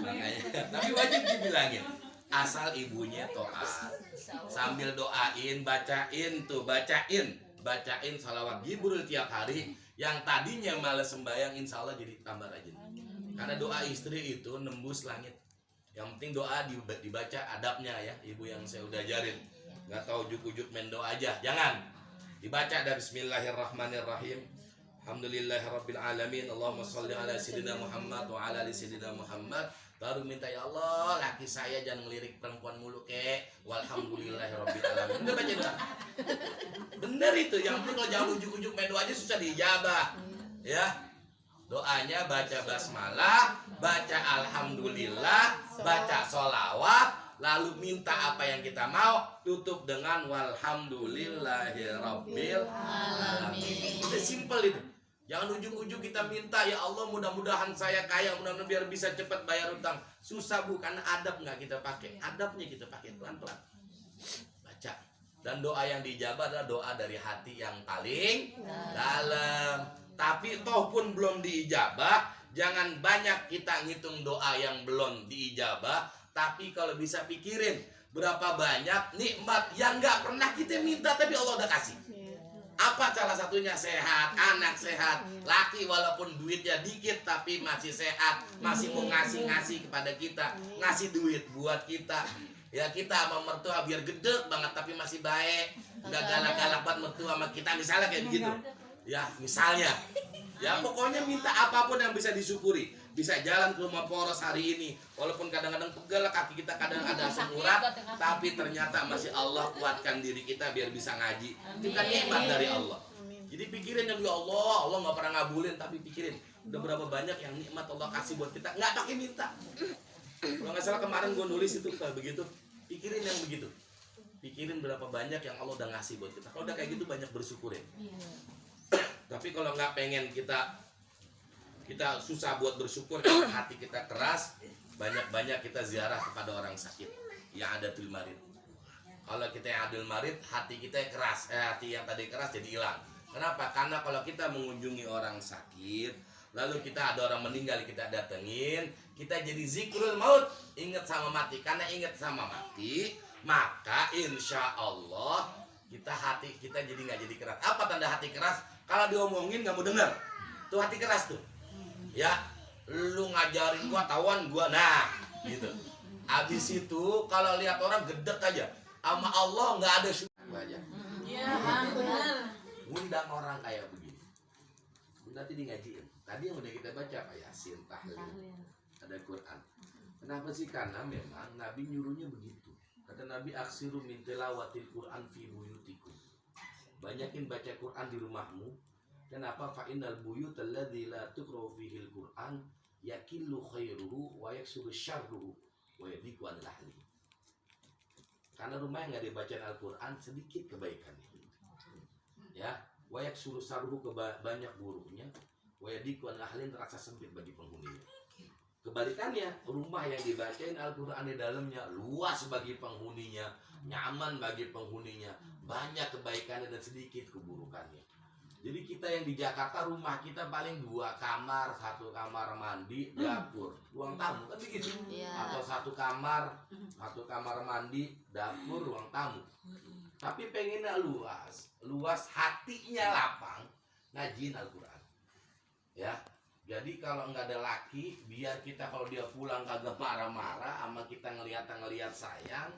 Makanya, tapi wajib dibilangin asal ibunya taat. Sambil doain, bacain salawat Jibril tiap hari. Yang tadinya malas sembahyang, insya Allah jadi tambah rajin. Karena doa istri itu nembus langit. Yang penting doa dibaca adabnya ya, ibu yang saya udah ajarin. Nggak tahu ujuk-ujuk main doa aja, jangan. Dibaca dari Bismillahirrahmanirrahim. Alhamdulillahirabbil alamin. Allahumma shalli ala sayyidina Muhammad wa ala ali sayyidina Muhammad. Baru minta, ya Allah, laki saya jangan ngelirik perempuan mulu kek. Walhamdulillahirabbil alamin. Udah baca doa. Bener itu. Yang penting kalau jangan ujuk-ujuk main doa aja susah diijabah. Ya. Doanya baca basmalah, baca alhamdulillah, baca sholawat, lalu minta apa yang kita mau, tutup dengan walhamdulillahirabbil alamin. Itu simple itu. Jangan ujung-ujung kita minta, ya Allah mudah-mudahan saya kaya, mudah-mudahan biar bisa cepat bayar utang. Susah Bu, karena adab nggak kita pakai. Adabnya kita pakai pelan-pelan. Baca. Dan doa yang dijabah adalah doa dari hati yang paling dalam. Tapi toh pun belum diijabah, jangan banyak kita ngitung doa yang belum diijabah. Tapi kalau bisa pikirin berapa banyak nikmat yang nggak pernah kita minta tapi Allah udah kasih. Apa salah satunya? Sehat, anak sehat, laki walaupun duitnya dikit tapi masih sehat, masih mau ngasih kepada kita, ngasih duit buat kita. Ya kita sama mertua biar gede banget tapi masih baik, nggak galak-galak buat mertua sama kita, misalnya kayak begitu. Ya misalnya, ya pokoknya minta apapun yang bisa disyukuri. Bisa jalan ke rumah poros hari ini, walaupun kadang-kadang pegel kaki kita, kadang ada asam urat, tapi ternyata masih Allah kuatkan diri kita biar bisa ngaji. Itu kan nikmat dari Allah. Jadi pikirin yang, ya Allah nggak pernah ngabulin, tapi pikirin udah berapa banyak yang nikmat Allah kasih buat kita, nggak pakai minta. Kalau nggak salah kemarin gue nulis itu kayak begitu, pikirin yang begitu. Pikirin berapa banyak yang Allah udah ngasih buat kita. Kalau udah kayak gitu banyak bersyukurin. Tapi kalau nggak pengen kita susah buat bersyukur, hati kita keras, banyak-banyak kita ziarah kepada orang sakit yang ada tul marid. Kalau kita yang adil marid, hati kita keras, hati yang tadi keras jadi hilang. Kenapa? Karena kalau kita mengunjungi orang sakit, lalu kita ada orang meninggal kita datengin, kita jadi zikrul maut, ingat sama mati. Karena ingat sama mati, maka insya Allah hati kita jadi nggak jadi keras. Apa tanda hati keras? Kalau diomongin nggak mau dengar, tuh hati keras tuh. Ya, lu ngajarin gua, tawan gua, nah gitu. Abis itu kalau lihat orang gedek aja, sama Allah nggak ada syukur aja. Iya, benar. Undang orang kayak begini. Nanti di ngajiin. Tadi yang udah kita baca apa, Yasin, tahlil, ada Quran. Kenapa sih? Karena memang Nabi nyuruhnya begitu. Kata Nabi, aksiru min tilawatil Quran fi buyutikum. Banyakin baca Quran di rumahmu. Kenapa? Fa'innal buyut alladzi la tuqra'u fihil Qur'an yakillu khairuhu wa yaksuru syarruhu wa yadiku anil ahli. Karena rumah yang enggak dibacain Al-Qur'an sedikit kebaikannya. Ya, wa yaksuru syarruhu banyak buruknya, wa yadiku anil ahli terasa sempit bagi penghuninya. Kebalikannya, rumah yang dibacain Al-Qur'an di dalamnya luas bagi penghuninya, nyaman bagi penghuninya, banyak kebaikannya dan sedikit keburukannya. Jadi kita yang di Jakarta, rumah kita paling 2 kamar, 1 kamar mandi, dapur, ruang tamu, kan begitu? Atau 1 kamar mandi, dapur, ruang tamu. Tapi pengennya luas hatinya lapang, ngajiin Al-Quran. Ya, jadi kalau nggak ada laki, biar kita kalau dia pulang kagak marah-marah, sama kita ngeliat sayang,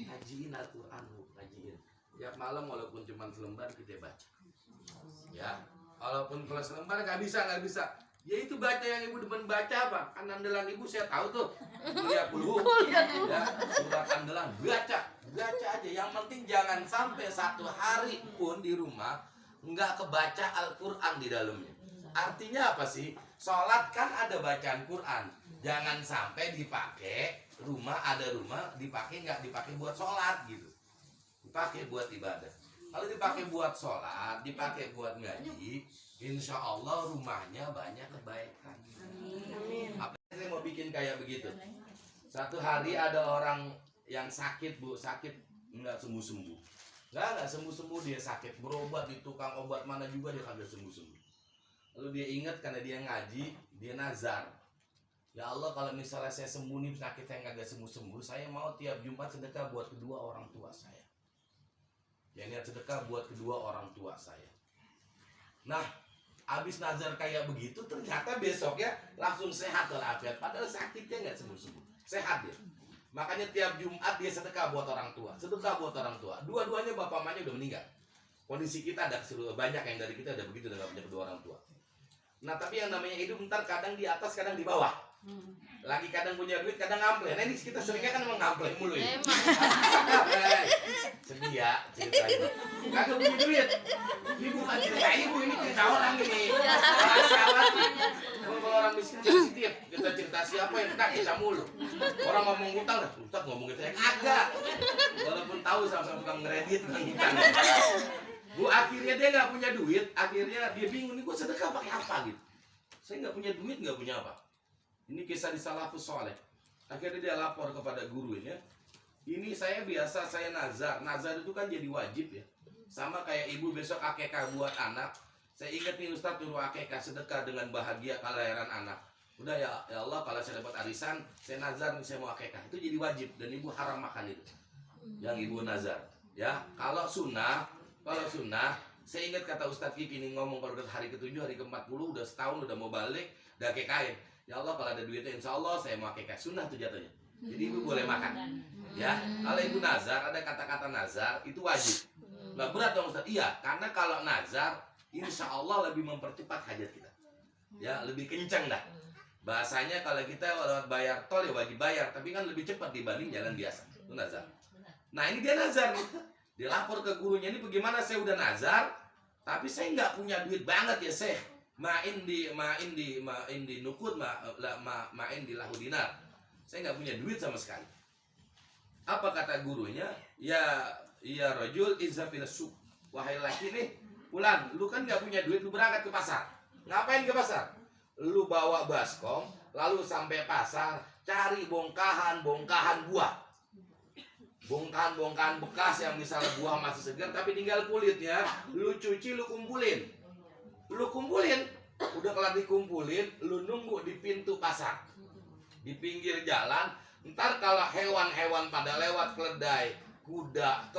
ngajiin Al-Quran, ngajiin. Tiap malam walaupun cuma selembar kita baca. Ya, walaupun kelas lembar nggak bisa. Ya itu baca yang ibu demen baca apa? Kan andalan ibu saya tahu tuh. Kuliah puluh. Ya, surat andalan baca aja. Yang penting jangan sampai 1 hari pun di rumah nggak kebaca Al-Quran di dalamnya. Artinya apa sih? Sholat kan ada bacaan Quran. Jangan sampai dipakai rumah dipakai nggak dipakai buat sholat gitu. Dipakai buat ibadah. Kalau dipakai buat sholat, dipakai buat ngaji, insya Allah rumahnya banyak kebaikan. Amin. Apa saya mau bikin kayak begitu? Satu hari ada orang yang sakit, Bu, sakit nggak sembuh-sembuh. Nggak sembuh-sembuh, dia sakit, berobat di tukang obat mana juga dia kagak sembuh-sembuh. Lalu dia ingat karena dia ngaji, dia nazar. Ya Allah, kalau misalnya saya sembuh nih penyakit saya nggak sembuh-sembuh, saya mau tiap Jumat sedekah buat kedua orang tua saya. Ya, niat sedekah buat kedua orang tua saya. Nah, habis nazar kayak begitu, ternyata besoknya langsung sehat walafiat. Padahal sakitnya nggak sembuh-sembuh, sehat dia. Makanya tiap Jumat dia sedekah buat orang tua, sedekah buat orang tua. Dua-duanya bapak mamanya udah meninggal. Kondisi kita ada banyak yang dari kita ada begitu, udah nggak punya kedua orang tua. Nah, tapi yang namanya hidup ntar kadang di atas, kadang di bawah. Lagi kadang punya duit, kadang ngampleng. Nah, ini kita seringnya kan emang ngampleng mulu ya. Sedih ya ceritanya. Kagak punya duit. Ini bukan cerita ibu, ini cerita orang ini. Sahabat nih. Kalau orang miskin sensitif, kita cerita siapa yang tak kita mulu. Orang ngomong utang, Ustaz ngomong gitu ya kagak. Walaupun tahu sama-sama tukang ngeredit tentang utang. Bu, akhirnya dia nggak punya duit, akhirnya dia bingung nih, gue sedekah pakai apa gitu. Saya nggak punya duit, nggak punya apa. Ini kisah di Salafus Soleh. Akhirnya dia lapor kepada gurunya. Ini saya biasa, saya nazar. Nazar itu kan jadi wajib ya. Sama kayak ibu besok akekah buat anak. Saya ingat nih Ustadz nyuruh akekah sedekah dengan bahagia kelahiran anak. Udah ya Allah, kalau saya dapat arisan, saya nazar nih saya mau akekah. Itu jadi wajib dan ibu haram makan itu. Yang ibu nazar. Ya, kalau sunnah, saya ingat kata Ustadz Kiki ini ngomong kalau udah hari ke-7, hari ke-40, udah setahun, udah mau balik, udah akekahin. Ya Allah, kalau ada duitnya insya Allah saya mau akekah. Sunnah tuh jatuhnya. Jadi ibu boleh makan. Ya, kalau ibu nazar, ada kata-kata nazar, itu wajib. Nggak berat dong Ustadz? Iya, karena kalau nazar, insya Allah lebih mempercepat hajat kita. Ya, lebih kencang dah. Bahasanya kalau kita lewat bayar tol ya wajib bayar, tapi kan lebih cepat dibanding jalan biasa. Itu nazar. Nah, ini dia nazar nih. Dia lapor ke gurunya, ini bagaimana saya udah nazar, tapi saya nggak punya duit banget ya Syekh. Main di nukut, main di lahu dinar. Saya nggak punya duit sama sekali. Apa kata gurunya? Ya rajul izza fil suq. Wahai laki nih, Fulan, lu kan nggak punya duit, lu berangkat ke pasar. Ngapain ke pasar? Lu bawa baskom, lalu sampai pasar, cari bongkahan buah. Bongkahan bekas yang misalnya buah masih segar tapi tinggal kulitnya, lu cuci, lu kumpulin. Udah kelar dikumpulin, lu nunggu di pintu pasar. Di pinggir jalan, ntar kalau hewan-hewan pada lewat, keledai, kuda,